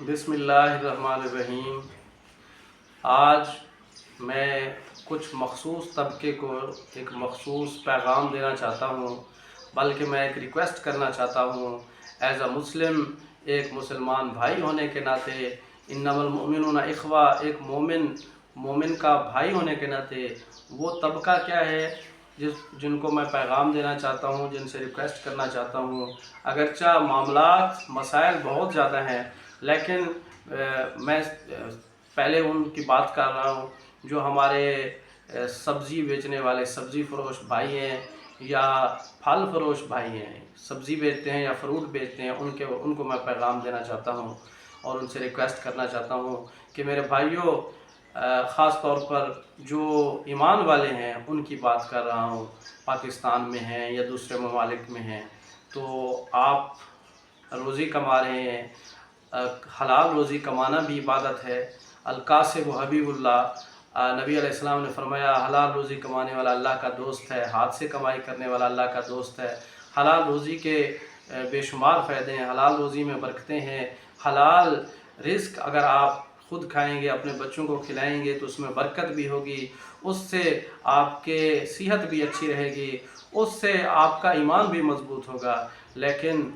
بسم اللہ الرحمن الرحیم۔ آج میں کچھ مخصوص طبقے کو ایک مخصوص پیغام دینا چاہتا ہوں، بلکہ میں ایک ریکویسٹ کرنا چاہتا ہوں ایز اے مسلم، ایک مسلمان بھائی ہونے کے ناطے، انما المؤمنون اخوہ، ایک مومن کا بھائی ہونے کے ناطے وہ طبقہ کیا ہے جن کو میں پیغام دینا چاہتا ہوں، جن سے ریکویسٹ کرنا چاہتا ہوں۔ اگرچہ معاملات مسائل بہت زیادہ ہیں، لیکن میں پہلے ان کی بات کر رہا ہوں جو ہمارے سبزی بیچنے والے سبزی فروش بھائی ہیں یا پھل فروش بھائی ہیں، سبزی بیچتے ہیں یا فروٹ بیچتے ہیں، ان کو میں پیغام دینا چاہتا ہوں اور ان سے ریکویسٹ کرنا چاہتا ہوں کہ میرے بھائیوں، خاص طور پر جو ایمان والے ہیں ان کی بات کر رہا ہوں، پاکستان میں ہیں یا دوسرے ممالک میں ہیں، تو آپ روزی کما رہے ہیں۔ حلال روزی کمانا بھی عبادت ہے۔ القاسب و حبیب اللہ، نبی علیہ السلام نے فرمایا حلال روزی کمانے والا اللہ کا دوست ہے، ہاتھ سے کمائی کرنے والا اللہ کا دوست ہے۔ حلال روزی کے بے شمار فائدے ہیں، حلال روزی میں برکتیں ہیں۔ حلال رزق اگر آپ خود کھائیں گے، اپنے بچوں کو کھلائیں گے تو اس میں برکت بھی ہوگی، اس سے آپ کے صحت بھی اچھی رہے گی، اس سے آپ کا ایمان بھی مضبوط ہوگا۔ لیکن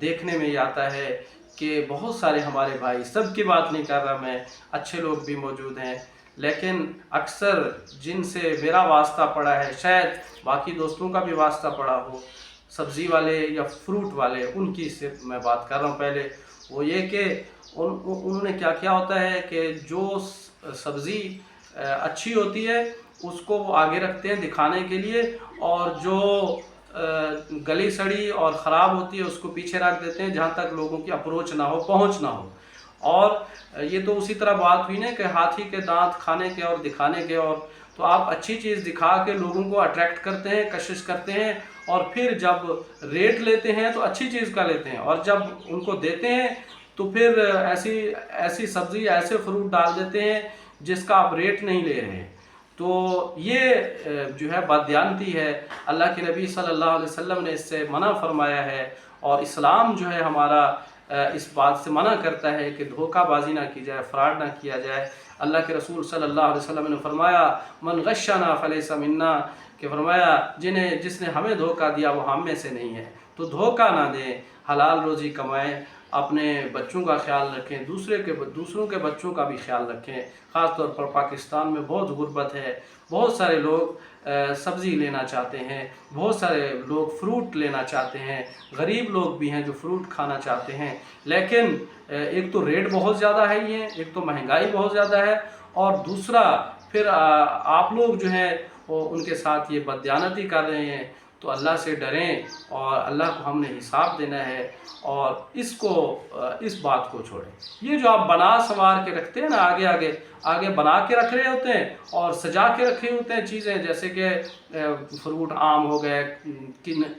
دیکھنے میں یہ آتا ہے کہ بہت سارے ہمارے بھائی، سب کی بات نہیں کر رہا میں، اچھے لوگ بھی موجود ہیں، لیکن اکثر جن سے میرا واسطہ پڑا ہے، شاید باقی دوستوں کا بھی واسطہ پڑا ہو، سبزی والے یا فروٹ والے، ان کی صرف میں بات کر رہا ہوں۔ پہلے وہ یہ کہ انہوں نے کیا ہوتا ہے کہ جو سبزی اچھی ہوتی ہے اس کو وہ آگے رکھتے ہیں دکھانے کے لیے، اور جو گلی سڑی اور خراب ہوتی ہے اس کو پیچھے رکھ دیتے ہیں جہاں تک لوگوں کی اپروچ نہ ہو، پہنچ نہ ہو۔ اور یہ تو اسی طرح بات ہوئی نا کہ ہاتھی کے دانت کھانے کے اور دکھانے کے، اور تو آپ اچھی چیز دکھا کے لوگوں کو اٹریکٹ کرتے ہیں، کشش کرتے ہیں، اور پھر جب ریٹ لیتے ہیں تو اچھی چیز کا لیتے ہیں، اور جب ان کو دیتے ہیں تو پھر ایسی سبزی، ایسے فروٹ ڈال دیتے ہیں جس کا آپ ریٹ نہیں لے رہے ہیں۔ تو یہ جو ہے بددیانتی ہے۔ اللہ کے نبی صلی اللہ علیہ وسلم نے اس سے منع فرمایا ہے، اور اسلام جو ہے ہمارا اس بات سے منع کرتا ہے کہ دھوکہ بازی نہ کی جائے، فراڈ نہ کیا جائے۔ اللہ کے رسول صلی اللہ علیہ وسلم نے فرمایا من غشنا فلیس منا، کہ فرمایا جس نے ہمیں دھوکہ دیا وہ ہم میں سے نہیں ہے۔ تو دھوکہ نہ دیں، حلال روزی کمائیں، اپنے بچوں کا خیال رکھیں، دوسروں کے بچوں کا بھی خیال رکھیں۔ خاص طور پر پاکستان میں بہت غربت ہے، بہت سارے لوگ سبزی لینا چاہتے ہیں، بہت سارے لوگ فروٹ لینا چاہتے ہیں، غریب لوگ بھی ہیں جو فروٹ کھانا چاہتے ہیں، لیکن ایک تو ریٹ بہت زیادہ ہے، ایک تو مہنگائی بہت زیادہ ہے، اور دوسرا پھر آپ لوگ جو ہیں وہ ان کے ساتھ یہ بددیانتی کر رہے ہیں۔ تو اللہ سے ڈریں، اور اللہ کو ہم نے حساب دینا ہے، اور اس بات کو چھوڑیں۔ یہ جو آپ بنا سنوار کے رکھتے ہیں نا، آگے بنا کے رکھ رہے ہوتے ہیں اور سجا کے رکھے ہوتے ہیں چیزیں، جیسے کہ فروٹ آم ہو گئے،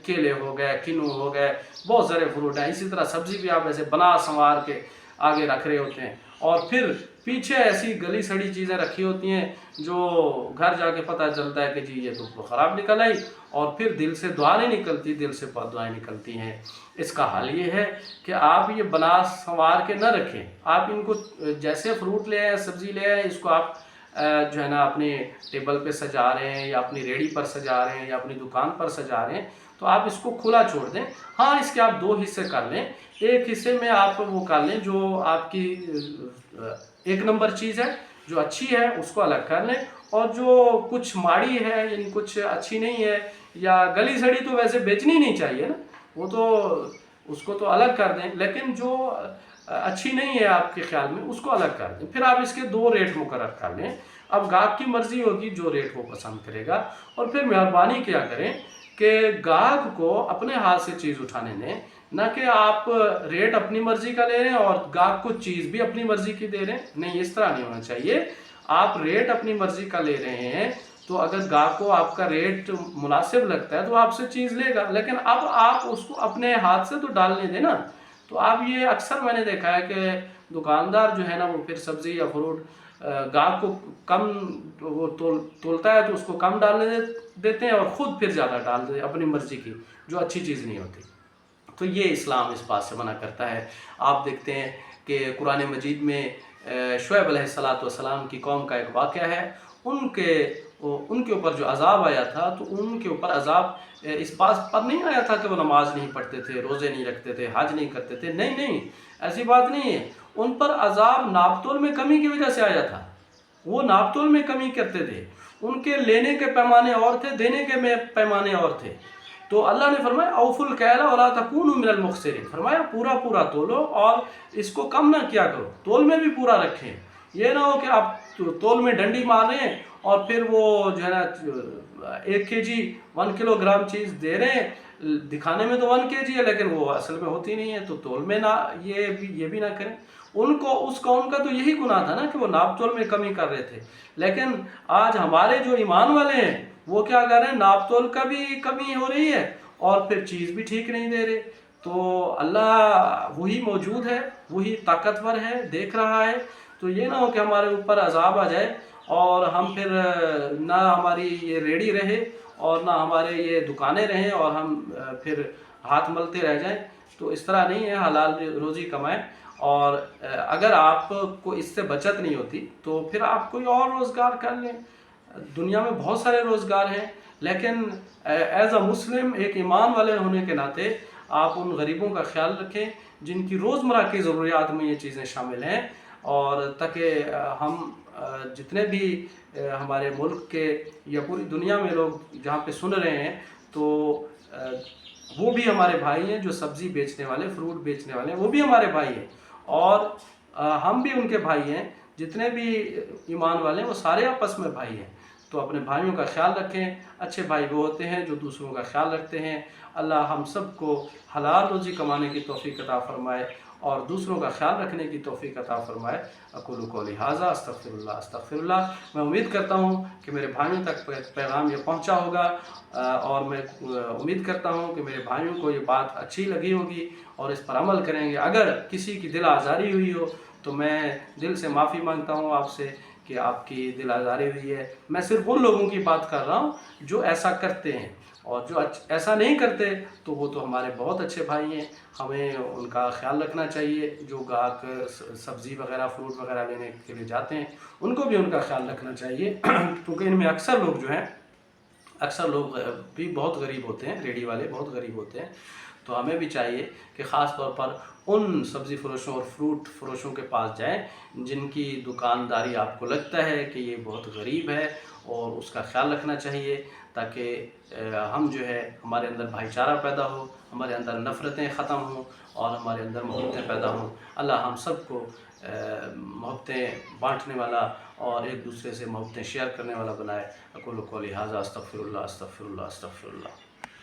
کیلے ہو گئے، کنو ہو گئے، بہت سارے فروٹ ہیں، اسی طرح سبزی بھی آپ ایسے بنا سنوار کے آگے رکھ رہے ہوتے ہیں، اور پھر پیچھے ایسی گلی سڑی چیزیں رکھی ہوتی ہیں جو گھر جا کے پتہ چلتا ہے کہ جی یہ تو خراب نکل آئی، اور پھر دل سے دعا نہیں نکلتی، دل سے بد دعائیں نکلتی ہیں۔ اس کا حل یہ ہے کہ آپ یہ بنا سنوار کے نہ رکھیں، آپ ان کو جیسے فروٹ لے آئیں، سبزی لے آئیں، اس کو آپ جو ہے نا اپنے ٹیبل پہ سجا رہے ہیں، یا اپنی ریڑھی پر سجا رہے ہیں، یا اپنی دکان پر سجا رہے ہیں، تو آپ اس کو کھلا چھوڑ دیں۔ ہاں، اس کے آپ 2 حصے کر لیں، ایک حصے میں آپ وہ کر لیں جو آپ کی 1 نمبر چیز ہے، جو اچھی ہے اس کو الگ کر لیں، اور جو کچھ ماڑی ہے، یعنی کچھ اچھی نہیں ہے یا گلی سڑی، تو ویسے بیچنی نہیں چاہیے نا، وہ تو اس کو تو الگ کر دیں، لیکن جو اچھی نہیں ہے آپ کے خیال میں اس کو الگ کر دیں۔ پھر آپ اس کے 2 ریٹ مقرر کر لیں، اب گاہک کی مرضی ہوگی جو ریٹ وہ پسند کرے گا، اور پھر مہربانی کیا کریں کہ گاہک کو اپنے ہاتھ سے چیز اٹھانے دیں، نہ کہ آپ ریٹ اپنی مرضی کا لے رہے ہیں اور گاہک کو چیز بھی اپنی مرضی کی دے رہے ہیں۔ نہیں، اس طرح نہیں ہونا چاہیے۔ آپ ریٹ اپنی مرضی کا لے رہے ہیں تو اگر گاہک کو آپ کا ریٹ مناسب لگتا ہے تو آپ سے چیز لے گا، لیکن اب آپ اس کو اپنے ہاتھ سے تو ڈالنے دیں نا۔ تو اب یہ اکثر میں نے دیکھا ہے کہ دکاندار جو ہے نا وہ پھر سبزی یا فروٹ گاہک کو کم وہ تولتا ہے تو اس کو کم ڈالنے دیتے ہیں، اور خود پھر زیادہ ڈال دیتے ہیں اپنی مرضی کی، جو اچھی چیز نہیں ہوتی۔ تو یہ اسلام اس بات سے منع کرتا ہے۔ آپ دیکھتے ہیں کہ قرآن مجید میں شعیب علیہ السلام کی قوم کا ایک واقعہ ہے۔ ان کے اوپر جو عذاب آیا تھا، تو ان کے اوپر عذاب اس بات پر نہیں آیا تھا کہ وہ نماز نہیں پڑھتے تھے، روزے نہیں رکھتے تھے، حج نہیں کرتے تھے، نہیں، ایسی بات نہیں ہے۔ ان پر عذاب ناپ تول میں کمی کی وجہ سے آیا تھا۔ وہ ناپ تول میں کمی کرتے تھے، ان کے لینے کے پیمانے اور تھے، دینے کے پیمانے اور تھے۔ تو اللہ نے فرمایا اوفوا الکیل ولا تکونوا من المخسرین، فرمایا پورا تولو اور اس کو کم نہ کیا کرو، تول میں بھی پورا رکھیں۔ یہ نہ ہو کہ آپ تول میں ڈنڈی ماریں اور پھر وہ جو ہے نا 1 kg 1 کلو گرام چیز دے رہے ہیں، دکھانے میں تو 1 kg ہے لیکن وہ اصل میں ہوتی نہیں ہے، تو تول میں نہ یہ بھی نہ کریں۔ اس قوم کا تو یہی گناہ تھا نا کہ وہ ناپ تول میں کمی کر رہے تھے۔ لیکن آج ہمارے جو ایمان والے ہیں وہ کیا کر رہے ہیں، ناپ تول کا بھی کمی ہو رہی ہے اور پھر چیز بھی ٹھیک نہیں دے رہے۔ تو اللہ وہی موجود ہے، وہی طاقتور ہے، دیکھ رہا ہے۔ تو یہ نہ ہو کہ ہمارے اوپر عذاب آ جائے اور ہم پھر نہ ہماری یہ ریڑھی رہے اور نہ ہمارے یہ دکانیں رہیں اور ہم پھر ہاتھ ملتے رہ جائیں۔ تو اس طرح نہیں ہے، حلال روزی کمائیں۔ اور اگر آپ کو اس سے بچت نہیں ہوتی تو پھر آپ کوئی اور روزگار کر لیں۔ دنیا میں بہت سارے روزگار ہیں، لیکن ایز اے مسلم، ایک ایمان والے ہونے کے ناطے آپ ان غریبوں کا خیال رکھیں جن کی روزمرہ کی ضروریات میں یہ چیزیں شامل ہیں، اور تاکہ ہم جتنے بھی ہمارے ملک کے یا پوری دنیا میں لوگ جہاں پہ سن رہے ہیں، تو وہ بھی ہمارے بھائی ہیں، جو سبزی بیچنے والے، فروٹ بیچنے والے ہیں، وہ بھی ہمارے بھائی ہیں اور ہم بھی ان کے بھائی ہیں۔ جتنے بھی ایمان والے ہیں وہ سارے آپس میں بھائی ہیں۔ تو اپنے بھائیوں کا خیال رکھیں۔ اچھے بھائی وہ ہوتے ہیں جو دوسروں کا خیال رکھتے ہیں۔ اللہ ہم سب کو حلال روزی کمانے کی توفیق عطا فرمائے اور دوسروں کا خیال رکھنے کی توفیق عطا فرمائے۔ اقول قولی ھذا استغفر اللہ۔ میں امید کرتا ہوں کہ میرے بھائیوں تک پیغام یہ پہنچا ہوگا، اور میں امید کرتا ہوں کہ میرے بھائیوں کو یہ بات اچھی لگی ہوگی اور اس پر عمل کریں گے۔ اگر کسی کی دل آزاری ہوئی ہو تو میں دل سے معافی مانگتا ہوں آپ سے کہ آپ کی دل آزاری ہوئی ہے۔ میں صرف ان لوگوں کی بات کر رہا ہوں جو ایسا کرتے ہیں، اور جو ایسا نہیں کرتے تو وہ تو ہمارے بہت اچھے بھائی ہیں، ہمیں ان کا خیال رکھنا چاہیے۔ جو گاہک سبزی وغیرہ فروٹ وغیرہ لینے کے لیے جاتے ہیں ان کو بھی ان کا خیال رکھنا چاہیے، کیونکہ ان میں اکثر لوگ بھی بہت غریب ہوتے ہیں، ریڑھی والے بہت غریب ہوتے ہیں۔ تو ہمیں بھی چاہیے کہ خاص طور پر ان سبزی فروشوں اور فروٹ فروشوں کے پاس جائیں جن کی دکانداری آپ کو لگتا ہے کہ یہ بہت غریب ہے، اور اس کا خیال رکھنا چاہیے تاکہ ہم جو ہے ہمارے اندر بھائی چارہ پیدا ہو، ہمارے اندر نفرتیں ختم ہوں اور ہمارے اندر محبتیں پیدا ہوں۔ اللہ ہم سب کو محبتیں بانٹنے والا اور ایک دوسرے سے محبتیں شیئر کرنے والا بنائے۔ اقول قولی ھذا استغفر اللہ۔